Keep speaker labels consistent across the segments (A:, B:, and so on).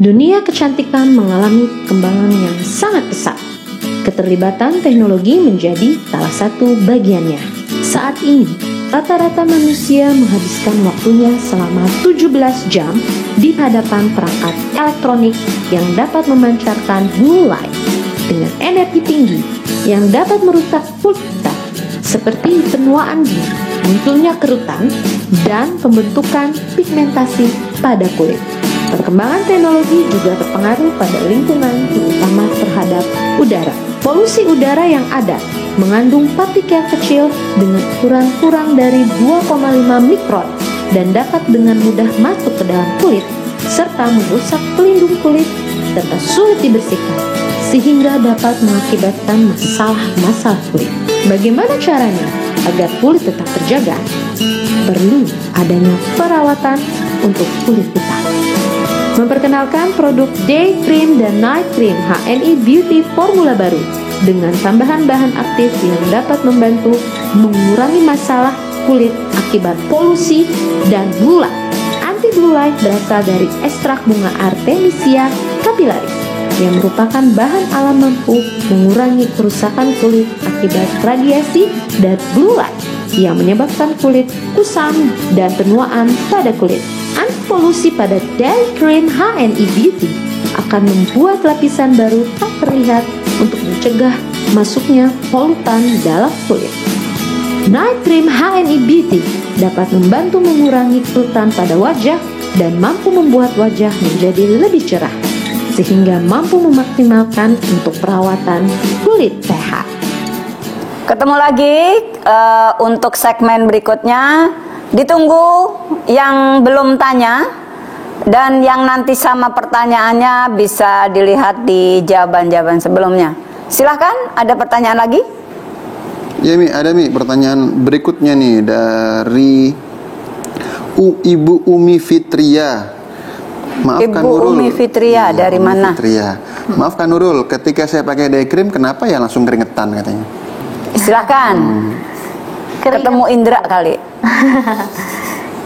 A: Dunia kecantikan mengalami perkembangan yang sangat pesat. Keterlibatan teknologi menjadi salah satu bagiannya. Saat ini, rata-rata manusia menghabiskan waktunya selama 17 jam di hadapan perangkat elektronik yang dapat memancarkan blue light dengan energi tinggi yang dapat merusak kulit kita, seperti penuaan dini, munculnya kerutan, dan pembentukan pigmentasi pada kulit. Perkembangan teknologi juga terpengaruh pada lingkungan, terutama terhadap udara. Polusi udara yang ada mengandung partikel kecil dengan ukuran kurang dari 2,5 mikron dan dapat dengan mudah masuk ke dalam kulit serta merusak pelindung kulit serta sulit dibersihkan sehingga dapat mengakibatkan masalah kulit. Bagaimana caranya agar kulit tetap terjaga? Perlu adanya perawatan untuk kulit kita. Memperkenalkan produk Day Cream dan Night Cream HNI Beauty formula baru dengan tambahan bahan aktif yang dapat membantu mengurangi masalah kulit akibat polusi dan blue light. Anti blue light berasal dari ekstrak bunga Artemisia capillaris yang merupakan bahan alam mampu mengurangi kerusakan kulit akibat radiasi dan blue light yang menyebabkan kulit kusam dan penuaan pada kulit. Anti-polusi pada Day Cream HNI Beauty akan membuat lapisan baru tak terlihat untuk mencegah masuknya polutan dalam kulit. Night Cream HNI Beauty dapat membantu mengurangi kerutan pada wajah dan mampu membuat wajah menjadi lebih cerah, sehingga mampu memaksimalkan untuk perawatan kulit sehat.
B: Ketemu lagi untuk segmen berikutnya. Ditunggu yang belum tanya dan yang nanti sama pertanyaannya bisa dilihat di jawaban-jawaban sebelumnya. Silahkan, ada pertanyaan lagi?
C: Ya Mi, ada Mi, pertanyaan berikutnya nih dari Ibu Umi Fitria. Maafkan
B: Ibu
C: Nurul.
B: Umi Fitria, dari
C: Umi
B: mana?
C: Fitria. Maafkan Nurul, ketika saya pakai day cream kenapa ya langsung keringetan katanya?
B: Silahkan. Ketemu Indra kali.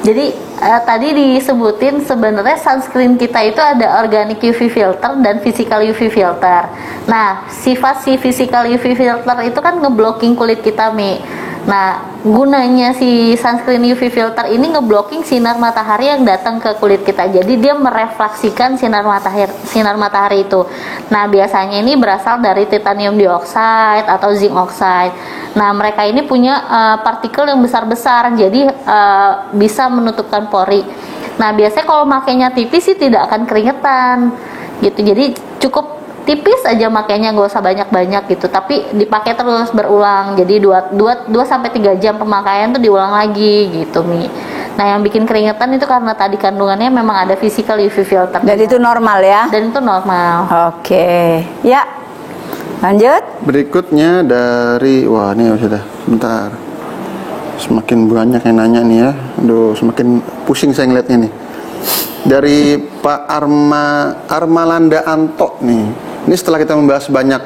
D: Jadi tadi disebutin sebenarnya sunscreen kita itu ada organic UV filter dan physical UV filter. Nah, sifat si physical UV filter itu kan ngeblocking kulit kita, Mi. Nah, gunanya si sunscreen UV filter ini ngeblocking sinar matahari yang datang ke kulit kita. Jadi dia merefleksikan sinar matahari itu. Nah, biasanya ini berasal dari titanium dioxide atau zinc oxide. Nah, mereka ini punya partikel yang besar-besar, jadi bisa menutupkan pori. Nah, biasanya kalau makainya tipis sih tidak akan keringetan, gitu. Jadi cukup tipis aja makainya, nggak usah banyak-banyak gitu. Tapi dipakai terus berulang. Jadi 2-3 jam pemakaian tuh diulang lagi gitu, Mi. Nah, yang bikin keringetan itu karena tadi kandungannya memang ada physical UV filter.
B: Dan itu normal ya?
D: Dan itu normal.
B: Oke. Ya. Lanjut.
C: Berikutnya dari, wah ini sudah, bentar. Semakin banyak yang nanya nih ya. Aduh, semakin pusing saya ngeliatnya nih. Dari Pak Armalanda Anto nih. Ini setelah kita membahas banyak,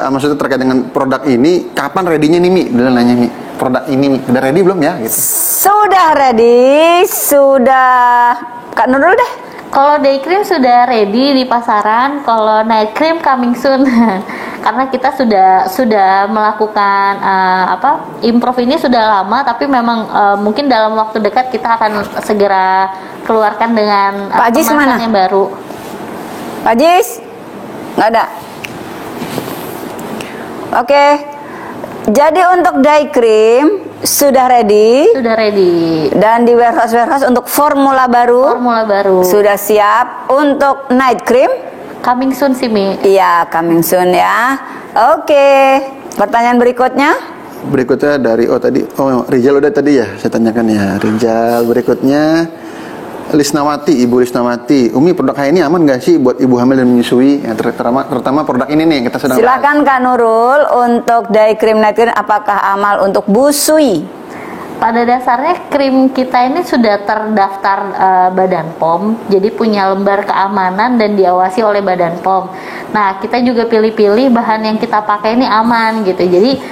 C: maksudnya terkait dengan produk ini, kapan ready-nya nih Mi? Dia nanya Mi, produk ini Mi, udah ready belum ya? Gitu.
B: Sudah ready, sudah. Kak Nurul deh.
D: Kalau day cream sudah ready di pasaran, kalau night cream coming soon. Karena kita sudah melakukan improve ini sudah lama, tapi memang mungkin dalam waktu dekat kita akan segera keluarkan dengan
B: Pak Ajis
D: kemasan yang baru.
B: Pak Ajis? Nggak ada. Oke. Jadi untuk day cream sudah ready.
D: Sudah ready.
B: Dan di warehouse untuk formula baru.
D: Formula baru.
B: Sudah siap. Untuk night cream
D: coming soon sih, Mi.
B: Iya, coming soon ya. Oke. Pertanyaan berikutnya?
C: Berikutnya dari Rizal udah tadi ya saya tanyakan ya. Rizal berikutnya Ibu Lisnawati. Umi, produk ini aman nggak sih buat ibu hamil dan menyusui? Ya, terutama produk ini nih kita sedang
B: silakan Kak Nurul, untuk day cream night cream apakah amal untuk busui?
D: Pada dasarnya krim kita ini sudah terdaftar Badan POM, jadi punya lembar keamanan dan diawasi oleh Badan POM. Nah, kita juga pilih-pilih bahan yang kita pakai ini aman gitu. Jadi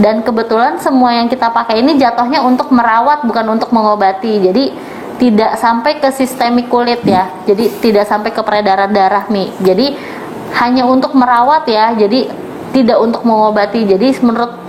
D: dan kebetulan semua yang kita pakai ini jatuhnya untuk merawat bukan untuk mengobati. Jadi tidak sampai ke sistemik kulit ya. Jadi tidak sampai ke peredaran darah Mi. Jadi hanya untuk merawat ya. Jadi tidak untuk mengobati. Jadi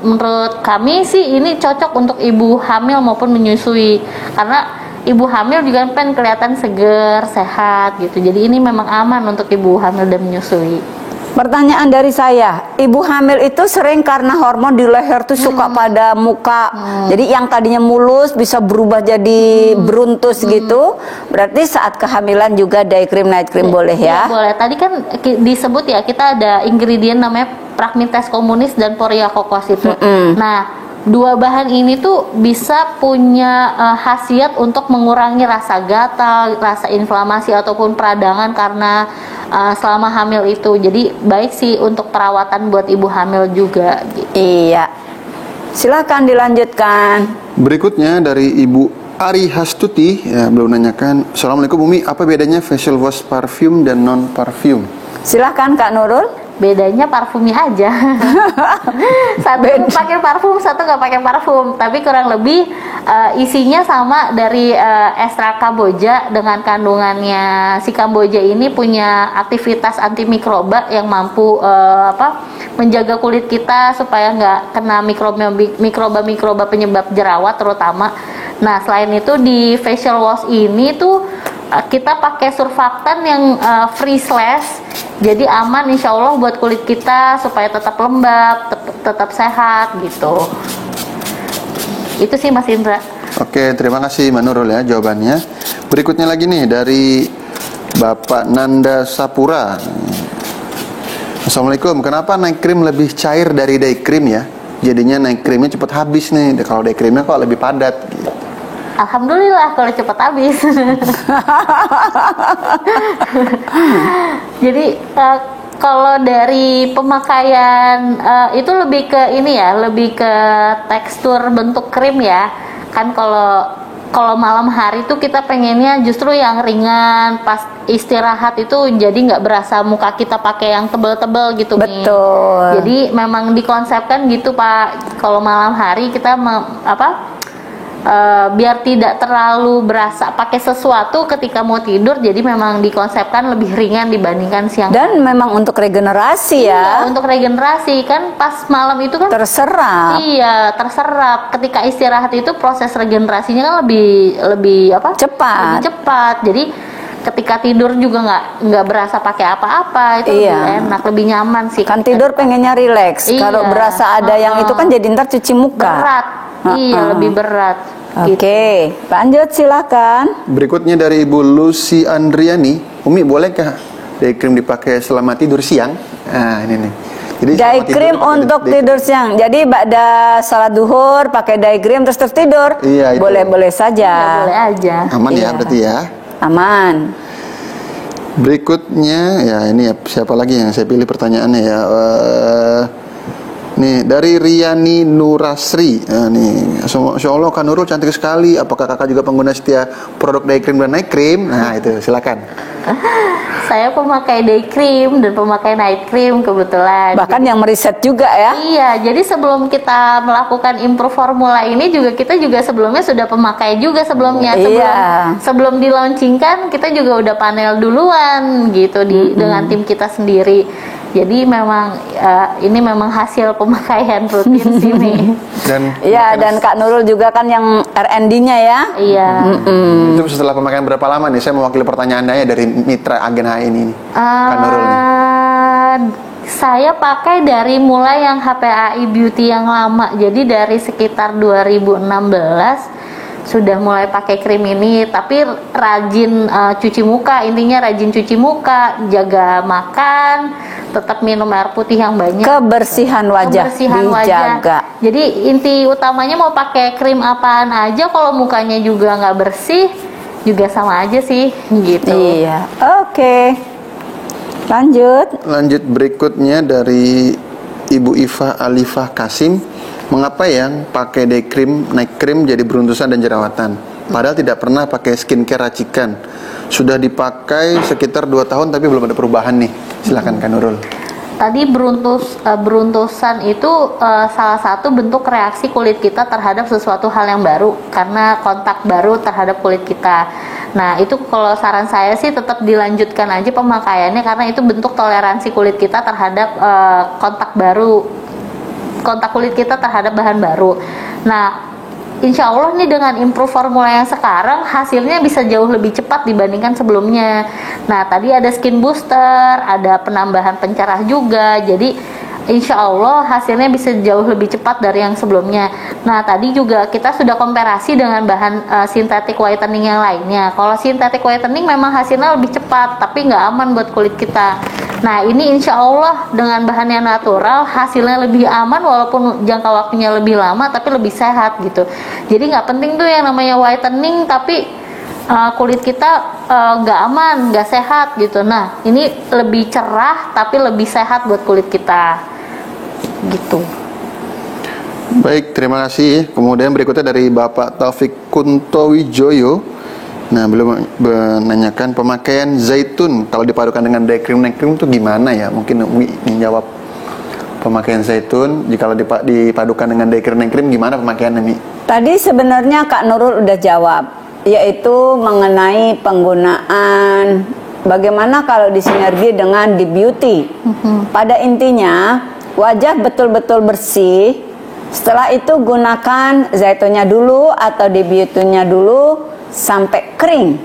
D: menurut kami sih ini cocok untuk ibu hamil maupun menyusui. Karena ibu hamil juga pengen kelihatan seger, sehat gitu. Jadi ini memang aman untuk ibu hamil dan menyusui.
B: Pertanyaan dari saya, ibu hamil itu sering karena hormon di leher tuh suka pada muka. Jadi yang tadinya mulus bisa berubah jadi beruntus gitu. Berarti saat kehamilan juga day cream, night cream boleh ya?
D: Boleh. Tadi kan disebut ya, kita ada ingredient namanya Pragmites communis dan Poria cocos itu. Nah, dua bahan ini tuh bisa punya khasiat untuk mengurangi rasa gatal, rasa inflamasi ataupun peradangan karena selama hamil itu. Jadi baik sih untuk perawatan buat ibu hamil juga gitu.
B: Iya. Silakan dilanjutkan.
C: Berikutnya dari Ibu Ari Hastuti, ya, belum nanyakan. Assalamualaikum Umi, apa bedanya facial wash parfum dan non parfum?
B: Silakan Kak Nurul.
D: Bedanya parfumnya aja. Satu pakai parfum, satu nggak pakai parfum. Tapi kurang lebih isinya sama dari ekstrak kamboja, dengan kandungannya si kamboja ini punya aktivitas antimikroba yang mampu menjaga kulit kita supaya nggak kena mikroba penyebab jerawat terutama. Nah, selain itu di facial wash ini tuh kita pakai surfaktan yang free slash, jadi aman insya Allah buat kulit kita supaya tetap lembab, tetap sehat gitu. Itu sih Mas Indra.
C: Oke, terima kasih Mbak Nurul ya jawabannya. Berikutnya lagi nih dari Bapak Nanda Sapura. Assalamualaikum, kenapa night cream lebih cair dari day cream ya? Jadinya night creamnya cepat habis nih, kalau day creamnya kok lebih padat gitu.
D: Alhamdulillah kalau cepat habis. Jadi kalau dari pemakaian itu lebih ke ini ya, lebih ke tekstur bentuk krim ya. Kan kalau malam hari tuh kita pengennya justru yang ringan, pas istirahat itu jadi nggak berasa muka kita pakai yang tebel-tebel gitu.
B: Betul.
D: Jadi memang dikonsepkan gitu Pak. Kalau malam hari kita biar tidak terlalu berasa pakai sesuatu ketika mau tidur, jadi memang dikonsepkan lebih ringan dibandingkan siang.
B: Dan memang untuk regenerasi ya.
D: Untuk regenerasi kan pas malam itu kan
B: terserap.
D: Iya, terserap. Ketika istirahat itu proses regenerasinya kan lebih
B: cepat.
D: Lebih cepat. Jadi ketika tidur juga nggak berasa pakai apa-apa, itu lebih enak, lebih nyaman sih.
B: Kan tidur pengennya rileks. Kalau berasa ada yang itu kan jadi ntar cuci muka.
D: Berat. Iya, lebih berat.
B: Oke, lanjut silakan.
C: Berikutnya dari Ibu Lucy Andriani, Umi bolehkah day cream dipakai selama tidur siang? Nah ini nih. Jadi
B: day cream untuk tidur siang. Jadi ba'da salat duhur pakai day cream terus tidur.
C: Iya, itu.
B: Boleh saja.
D: Ya, boleh aja.
C: Aman ya berarti ya.
B: Aman.
C: Berikutnya ya ini ya, siapa lagi yang saya pilih pertanyaannya ya. Nih dari Riani Nurasri. Nih, Masya Allah Kak Nurul cantik sekali. Apakah kakak juga pengguna setia produk day cream dan night cream? Nah itu silakan.
D: Saya pemakai day cream dan pemakai night cream kebetulan.
B: Bahkan yang meriset juga ya.
D: Iya, jadi sebelum kita melakukan improve formula ini juga kita juga sebelumnya sudah pemakai juga sebelumnya. Sebelum dilaunchingkan kita juga udah panel duluan gitu dengan tim kita sendiri. Jadi memang ini memang hasil pemakaian rutin sini.
B: Dan Kak Nurul juga kan yang R&D-nya ya.
D: Iya.
C: Itu setelah pemakaian berapa lama nih? Saya mewakili pertanyaannya dari mitra agen HI ini. Kak Nurul nih.
D: Saya pakai dari mulai yang HPAI Beauty yang lama. Jadi dari sekitar 2016 sudah mulai pakai krim ini, tapi rajin cuci muka, intinya rajin cuci muka, jaga makan, tetap minum air putih yang banyak.
B: Kebersihan wajah dijaga.
D: Jadi inti utamanya mau pakai krim apaan aja, kalau mukanya juga nggak bersih, juga sama aja sih, gitu.
B: Iya, oke. Lanjut berikutnya dari Ibu Iva Alifah Kasim.
C: Mengapa yang pakai day cream, night cream jadi beruntusan dan jerawatan? Padahal tidak pernah pakai skincare racikan. Sudah dipakai sekitar 2 tahun tapi belum ada perubahan nih. Silakan Kak Nurul.
D: Tadi beruntusan itu salah satu bentuk reaksi kulit kita terhadap sesuatu hal yang baru karena kontak baru terhadap kulit kita. Nah, itu kalau saran saya sih tetap dilanjutkan aja pemakaiannya karena itu bentuk toleransi kulit kita terhadap kontak kulit kita terhadap bahan baru. Nah, insya Allah nih dengan improve formula yang sekarang hasilnya bisa jauh lebih cepat dibandingkan sebelumnya. Nah, tadi ada skin booster, ada penambahan pencerah juga, jadi insya Allah hasilnya bisa jauh lebih cepat dari yang sebelumnya. Nah, tadi juga kita sudah komparasi dengan bahan synthetic whitening yang lainnya. Kalau synthetic whitening memang hasilnya lebih cepat tapi nggak aman buat kulit kita. Nah, ini insya Allah dengan bahan yang natural hasilnya lebih aman walaupun jangka waktunya lebih lama tapi lebih sehat gitu. Jadi nggak penting tuh yang namanya whitening tapi kulit kita nggak aman, nggak sehat gitu. Nah, ini lebih cerah tapi lebih sehat buat kulit kita gitu.
C: Baik, terima kasih. Kemudian berikutnya dari Bapak Taufik Kuntowijoyo. Nah, belum menanyakan pemakaian zaitun kalau dipadukan dengan day cream night cream itu gimana ya? Mungkin Umi jawab pemakaian zaitun jika dipadukan dengan day cream night cream gimana pemakaiannya, Mi?
B: Tadi sebenarnya Kak Nurul udah jawab, yaitu mengenai penggunaan bagaimana kalau disinergi dengan di beauty. Pada intinya wajah betul-betul bersih. Setelah itu gunakan zaitunnya dulu atau di beauty-nya dulu sampai kering.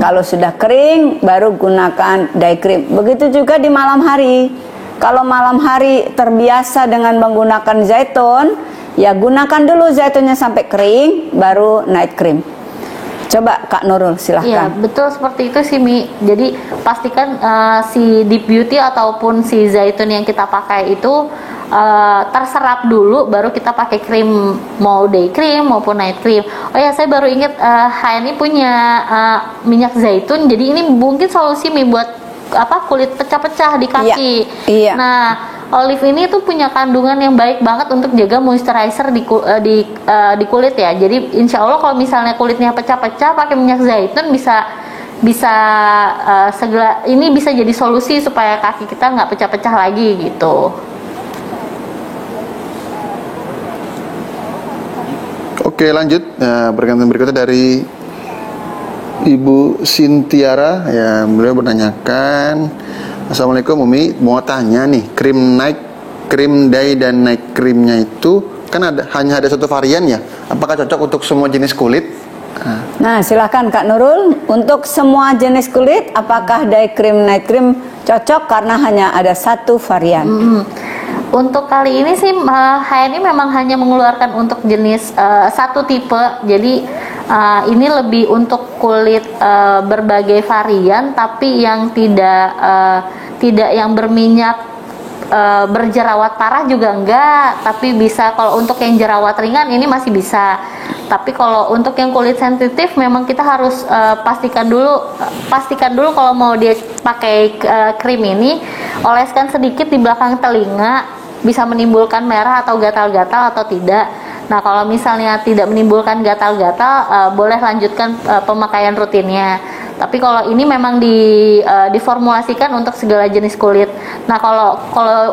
B: Kalau sudah kering baru gunakan day cream. Begitu juga di malam hari. Kalau malam hari terbiasa dengan menggunakan zaitun, ya gunakan dulu zaitunnya sampai kering baru night cream. Coba Kak Nurul silahkan.
D: Iya, betul seperti itu sih, Mi. Jadi pastikan si deep beauty ataupun si zaitun yang kita pakai itu terserap dulu baru kita pakai krim, mau day cream maupun night cream. Oh ya, saya baru ingat HNI punya minyak zaitun. Jadi ini mungkin solusi Mi buat kulit pecah-pecah di kaki.
B: Iya.
D: Nah, olive ini tuh punya kandungan yang baik banget untuk jaga moisturizer di kulit ya. Jadi insya Allah kalau misalnya kulitnya pecah-pecah pakai minyak zaitun bisa segera ini bisa jadi solusi supaya kaki kita nggak pecah-pecah lagi gitu.
C: Oke, lanjut. Pertanyaan berikutnya dari Ibu Sintiara. Ya, beliau bertanyakan, Assalamualaikum Umi, mau tanya nih, krim day dan night creamnya itu kan hanya ada satu varian ya? Apakah cocok untuk semua jenis kulit?
B: Nah, silakan Kak Nurul, untuk semua jenis kulit apakah day cream night cream cocok karena hanya ada satu varian?
D: Untuk kali ini sih HNI memang hanya mengeluarkan untuk jenis satu tipe. Jadi ini lebih untuk kulit berbagai varian tapi yang tidak yang berminyak berjerawat parah juga enggak, tapi bisa kalau untuk yang jerawat ringan ini masih bisa. Tapi kalau untuk yang kulit sensitif memang kita harus pastikan dulu kalau mau dia pakai krim ini oleskan sedikit di belakang telinga, bisa menimbulkan merah atau gatal-gatal atau tidak. Nah, kalau misalnya tidak menimbulkan gatal-gatal, boleh lanjutkan pemakaian rutinnya. Tapi kalau ini memang diformulasikan untuk segala jenis kulit. Nah, kalau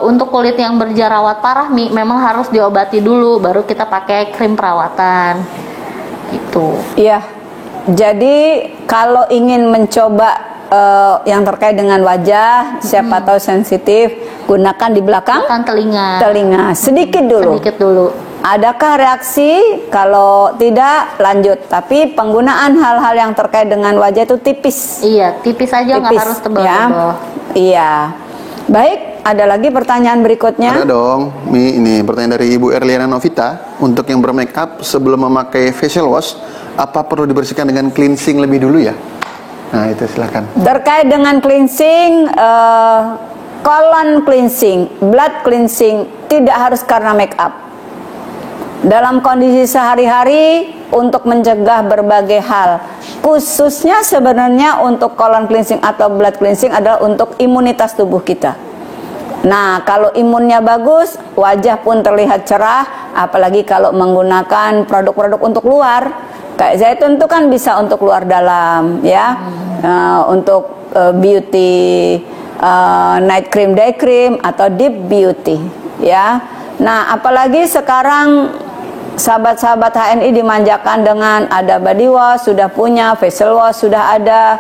D: untuk kulit yang berjerawat parah, memang harus diobati dulu, baru kita pakai krim perawatan. Gitu.
B: Iya. Jadi kalau ingin mencoba yang terkait dengan wajah, siapa tahu sensitif, gunakan di belakang telinga sedikit dulu. Adakah reaksi? Kalau tidak, lanjut. Tapi penggunaan hal-hal yang terkait dengan wajah itu tipis.
D: Iya, tipis aja, nggak harus tebal-tebal.
B: Ya. Iya. Baik, ada lagi pertanyaan berikutnya?
C: Ada dong, Mi. Ini pertanyaan dari Ibu Erliana Novita. Untuk yang bermake up sebelum memakai facial wash, apa perlu dibersihkan dengan cleansing lebih dulu ya? Nah, itu silakan.
B: Terkait dengan cleansing, colon cleansing, blood cleansing tidak harus karena make up. Dalam kondisi sehari-hari untuk mencegah berbagai hal, khususnya sebenarnya untuk colon cleansing atau blood cleansing adalah untuk imunitas tubuh kita. Nah, kalau imunnya bagus, wajah pun terlihat cerah, apalagi kalau menggunakan produk-produk untuk luar. Kayak zaitun itu kan bisa untuk luar dalam, ya, untuk beauty, night cream, day cream, atau deep beauty, ya. Nah, apalagi sekarang sahabat-sahabat HNI dimanjakan dengan ada body wash, sudah punya facial wash, sudah ada.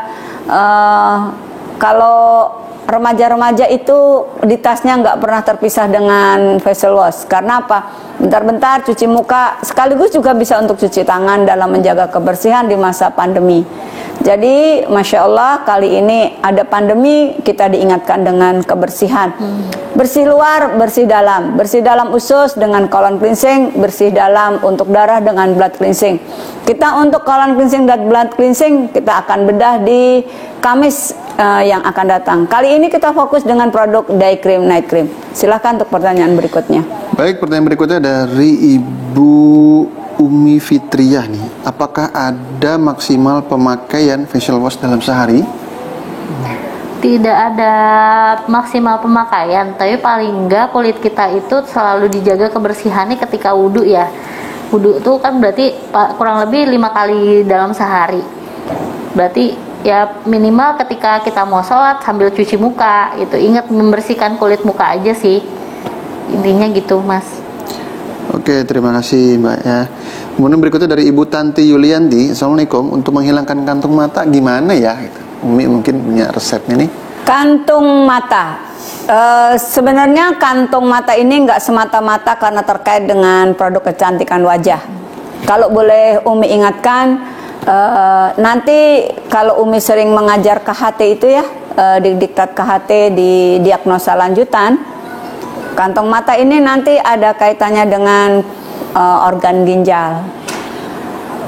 B: Kalau remaja-remaja itu di tasnya nggak pernah terpisah dengan facial wash. Karena apa? Bentar-bentar cuci muka, sekaligus juga bisa untuk cuci tangan dalam menjaga kebersihan di masa pandemi. Jadi Masya Allah, kali ini ada pandemi, kita diingatkan dengan kebersihan. Bersih luar, bersih dalam. Bersih dalam usus dengan colon cleansing, bersih dalam untuk darah dengan blood cleansing. Kita untuk colon cleansing dan blood cleansing, kita akan bedah di Kamis yang akan datang. Kali ini kita fokus dengan produk day cream, night cream. Silahkan untuk pertanyaan berikutnya.
C: Baik, pertanyaan berikutnya dari Ibu Umi Fitriah nih. Apakah ada maksimal pemakaian facial wash dalam sehari?
D: Tidak ada maksimal pemakaian, tapi paling enggak kulit kita itu selalu dijaga kebersihannya ketika wudhu ya. Wudhu itu kan berarti kurang lebih 5 kali dalam sehari. Berarti ya minimal ketika kita mau sholat sambil cuci muka itu, ingat membersihkan kulit muka aja sih, intinya gitu Mas.
C: Oke, terima kasih Mbak ya. Kemudian berikutnya dari Ibu Tanti Yulianti. Assalamualaikum. Untuk menghilangkan kantung mata gimana ya? Umi mungkin punya resepnya nih.
B: Kantung mata. Sebenarnya kantung mata ini nggak semata-mata karena terkait dengan produk kecantikan wajah. Kalau boleh Umi ingatkan, nanti kalau Umi sering mengajar KHT itu ya, di diktat KHT di diagnosa lanjutan, kantong mata ini nanti ada kaitannya dengan organ ginjal.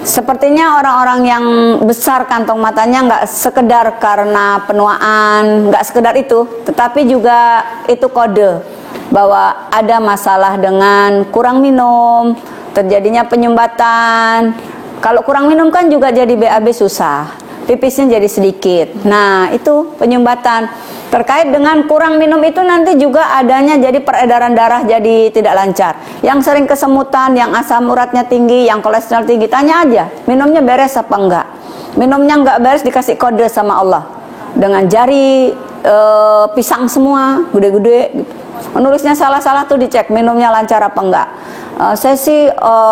B: Sepertinya orang-orang yang besar kantong matanya nggak sekedar karena penuaan, nggak sekedar itu, tetapi juga itu kode bahwa ada masalah dengan kurang minum, terjadinya penyumbatan. Kalau kurang minum kan juga jadi BAB susah, pipisnya jadi sedikit. Nah, itu penyumbatan. Terkait dengan kurang minum itu nanti juga adanya jadi peredaran darah jadi tidak lancar. Yang sering kesemutan, yang asam uratnya tinggi, yang kolesterol tinggi, tanya aja, minumnya beres apa enggak? Minumnya enggak beres dikasih kode sama Allah. Dengan jari pisang semua, gede-gede gitu. Menulisnya salah-salah tuh dicek, minumnya lancar apa enggak. Saya sih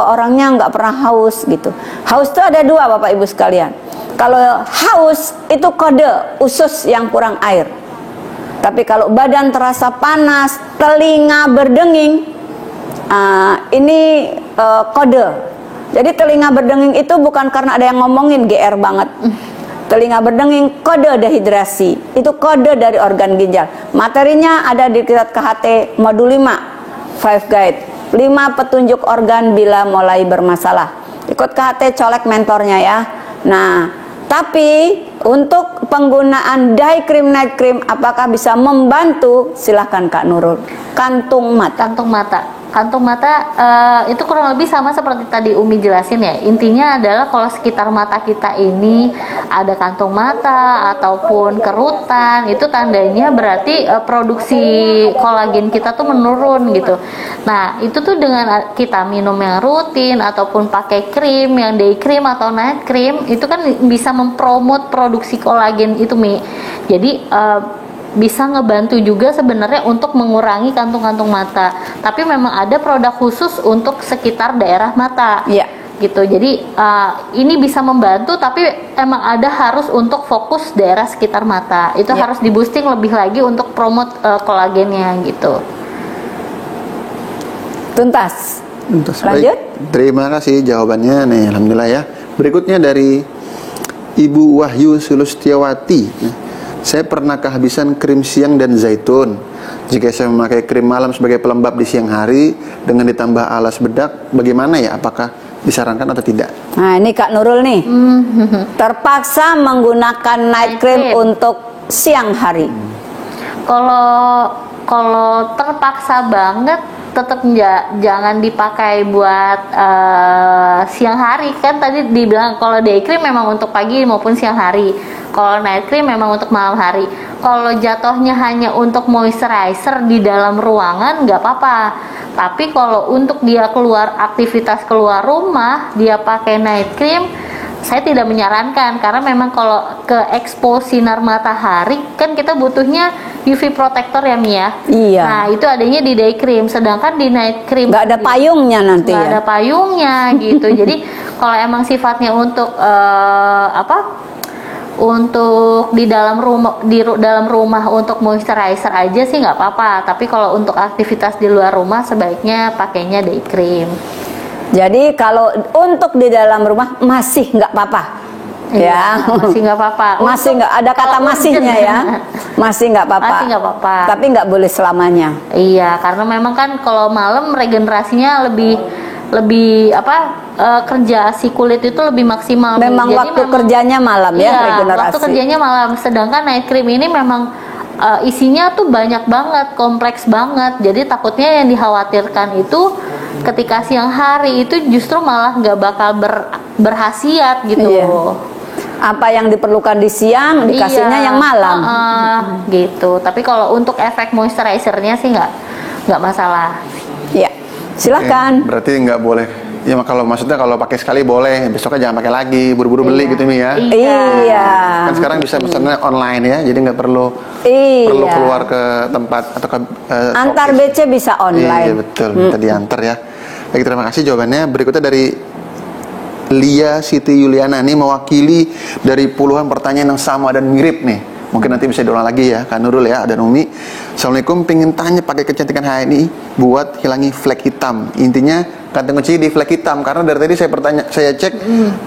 B: orangnya enggak pernah haus gitu. Haus itu ada dua Bapak Ibu sekalian. Kalau haus itu kode usus yang kurang air. Tapi kalau badan terasa panas, telinga berdenging, ini kode. Jadi telinga berdenging itu bukan karena ada yang ngomongin GR banget. Telinga berdenging kode dehidrasi. Itu kode dari organ ginjal. Materinya ada di diktat KHT modul 5, 5 guide. 5 petunjuk organ bila mulai bermasalah. Ikut KHT, colek mentornya ya. Nah, tapi untuk penggunaan day cream, night cream, apakah bisa membantu? Silahkan Kak Nurul. Kantung mata. Kantung mata itu kurang lebih sama seperti tadi Umi jelasin ya. Intinya adalah kalau sekitar mata kita ini ada kantung mata ataupun kerutan, itu tandanya berarti produksi kolagen kita tuh menurun gitu. Nah, itu tuh dengan kita minum yang rutin ataupun pakai krim yang day cream atau night cream, itu kan bisa mempromot produksi kolagen itu Mi. Jadi bisa ngebantu juga sebenarnya untuk mengurangi kantung-kantung mata. Tapi memang ada produk khusus untuk sekitar daerah mata. Iya.
D: Gitu. Jadi ini bisa membantu, tapi emang ada harus untuk fokus daerah sekitar mata. Itu harus di boosting lebih lagi untuk promote kolagennya gitu.
B: Tuntas.
C: Baik,
B: Lanjut.
C: terima kasih jawabannya nih, alhamdulillah ya. Berikutnya dari Ibu Wahyu Sulustiawati. Saya pernah kehabisan krim siang dan zaitun. Jika saya memakai krim malam sebagai pelembab di siang hari dengan ditambah alas bedak, bagaimana ya? Apakah disarankan atau tidak?
B: Nah, ini Kak Nurul nih. Terpaksa menggunakan night cream untuk siang hari.
D: Kalau terpaksa banget, tetap jangan dipakai buat siang hari. Kan tadi dibilang kalau day cream memang untuk pagi maupun siang hari. Kalau night cream memang untuk malam hari. Kalau jatuhnya hanya untuk moisturizer di dalam ruangan nggak apa-apa. Tapi kalau untuk dia keluar aktivitas keluar rumah, dia pakai night cream, saya tidak menyarankan. Karena memang kalau ke expose sinar matahari kan kita butuhnya UV protector ya Mia.
B: Iya.
D: Nah itu adanya di day cream, sedangkan di night cream
B: Nggak ada payungnya nanti
D: nggak
B: ya.
D: ada payungnya gitu. Jadi kalau emang sifatnya untuk untuk di dalam rumah untuk moisturizer aja sih nggak apa-apa. Tapi kalau untuk aktivitas di luar rumah sebaiknya pakainya day cream.
B: Jadi kalau untuk di dalam rumah masih nggak apa-apa. Ya,
D: masih nggak apa-apa.
B: Masih nggak ada kata
D: kalau
B: masihnya
D: urgent,
B: ya. Masih nggak apa-apa.
D: Masih nggak apa-apa.
B: Tapi nggak boleh selamanya.
D: Iya, karena memang kan kalau malam regenerasinya lebih kerja si kulit itu lebih maksimal.
B: Memang
D: Jadi
B: waktu kerjanya malam ya,
D: iya,
B: regenerasi.
D: waktu kerjanya malam. Sedangkan night cream ini memang isinya tuh banyak banget, kompleks banget. Jadi takutnya yang dikhawatirkan itu ketika siang hari itu justru malah nggak bakal berhasiat gitu.
B: Iya. Apa yang diperlukan di siang dikasihnya yang malam.
D: Gitu. Tapi kalau untuk efek moisturizernya sih nggak masalah.
B: Ya, silakan.
C: Oke, berarti nggak boleh. Ya kalau maksudnya kalau pakai sekali boleh, besoknya jangan pakai lagi, buru-buru beli gitu Mi ya.
B: Iya.
C: Kan sekarang bisa pesannya online ya, jadi nggak perlu keluar ke tempat atau ke
B: antar
C: office.
B: BC bisa online.
C: Iya betul, minta diantar ya. Baik, terima kasih jawabannya. Berikutnya dari Lia Siti Yuliana, ini mewakili dari puluhan pertanyaan yang sama dan mirip nih. Mungkin nanti bisa diulang lagi ya, Kak Nurul ya, dan Umi. Assalamualaikum, pengen tanya pakai kecantikan HNI buat hilangi flek hitam. Intinya kantong kunci di flek hitam, karena dari tadi saya cek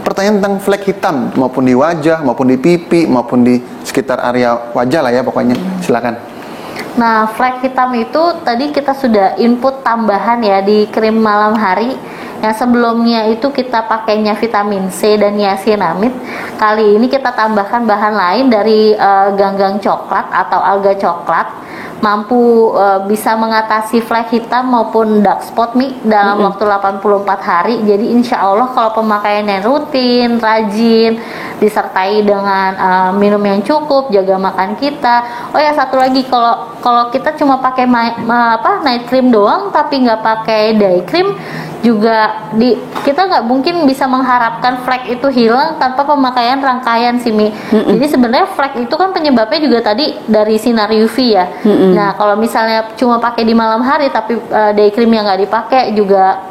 C: pertanyaan tentang flek hitam maupun di wajah, maupun di pipi, maupun di sekitar area wajah lah ya pokoknya. Silakan.
D: Nah, flek hitam itu tadi kita sudah input tambahan ya di krim malam hari. Yang sebelumnya itu kita pakainya vitamin C dan niacinamide. Kali ini kita tambahkan bahan lain dari ganggang coklat atau alga coklat, mampu bisa mengatasi flek hitam maupun dark spot dalam waktu 84 hari. Jadi insya Allah kalau pemakaiannya rutin, rajin, disertai dengan minum yang cukup, jaga makan kita. Oh ya, satu lagi, kalau kita cuma pakai night cream doang tapi nggak pakai day cream juga, kita nggak mungkin bisa mengharapkan flek itu hilang tanpa pemakaian rangkaian sih Mi. Jadi sebenarnya flek itu kan penyebabnya juga tadi dari sinar UV ya. Nah kalau misalnya cuma pakai di malam hari tapi day cream yang nggak dipakai juga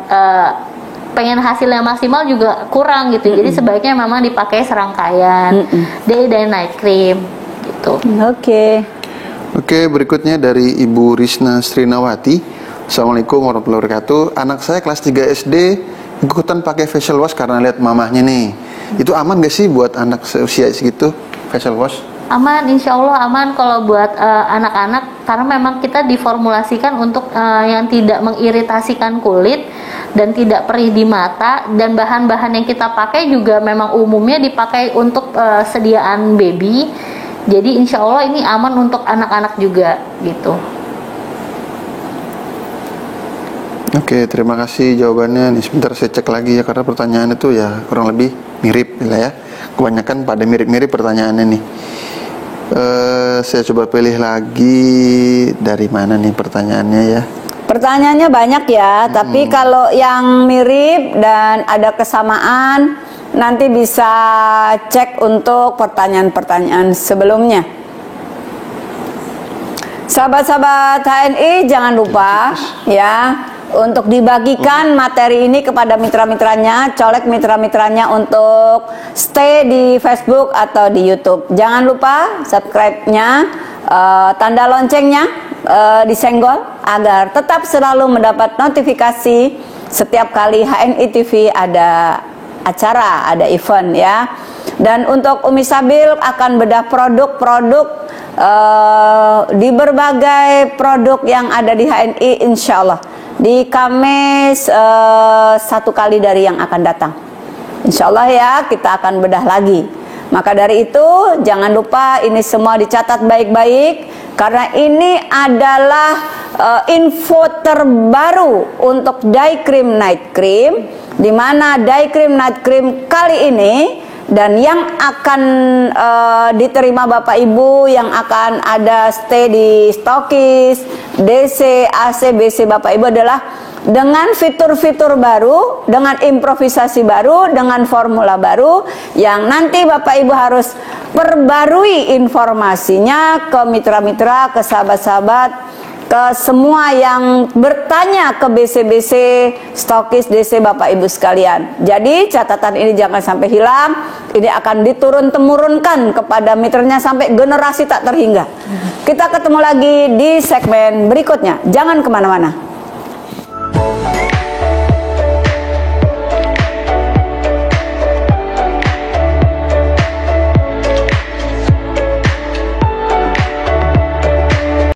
D: pengen hasilnya maksimal juga kurang gitu. Jadi sebaiknya memang dipakai serangkaian day dan night cream gitu.
C: Oke, berikutnya dari Ibu Risna Srinawati. Assalamualaikum warahmatullahi wabarakatuh. Anak saya kelas 3 SD ikutan pakai facial wash karena lihat mamahnya nih. Itu aman gak sih buat anak seusia segitu facial wash?
D: Aman, insya Allah aman kalau buat anak-anak, karena memang kita diformulasikan untuk yang tidak mengiritasikan kulit dan tidak perih di mata, dan bahan-bahan yang kita pakai juga memang umumnya dipakai untuk sediaan baby. Jadi insya Allah ini aman untuk anak-anak juga gitu.
C: Oke, terima kasih jawabannya. Nih sebentar saya cek lagi ya, karena pertanyaan itu ya kurang lebih mirip lah ya. Kebanyakan pada mirip-mirip pertanyaannya nih. Saya coba pilih lagi dari mana nih pertanyaannya ya.
B: Pertanyaannya banyak ya, tapi kalau yang mirip dan ada kesamaan nanti bisa cek untuk pertanyaan-pertanyaan sebelumnya. Sahabat-sahabat HNI, jangan lupa ya untuk dibagikan materi ini kepada mitra-mitranya, colek mitra-mitranya untuk stay di Facebook atau di YouTube. Jangan lupa subscribe-nya, tanda loncengnya disenggol agar tetap selalu mendapat notifikasi setiap kali HNI TV ada acara, ada event ya. Dan untuk Umi Sabil akan bedah produk-produk di berbagai produk yang ada di HNI, insya Allah di Kamis satu kali dari yang akan datang, insya Allah ya, kita akan bedah lagi. Maka dari itu jangan lupa ini semua dicatat baik-baik, karena ini adalah info terbaru untuk day cream night cream, di mana day cream night cream kali ini dan yang akan diterima Bapak Ibu, yang akan ada stay di stokis, DC, AC, BC Bapak Ibu adalah dengan fitur-fitur baru, dengan improvisasi baru, dengan formula baru yang nanti Bapak Ibu harus perbarui informasinya ke mitra-mitra, ke sahabat-sahabat, ke semua yang bertanya ke BC-BC, stokis DC Bapak Ibu sekalian. Jadi catatan ini jangan sampai hilang. Ini akan diturun-temurunkan kepada mitranya sampai generasi tak terhingga. Kita ketemu lagi di segmen berikutnya. Jangan kemana-mana.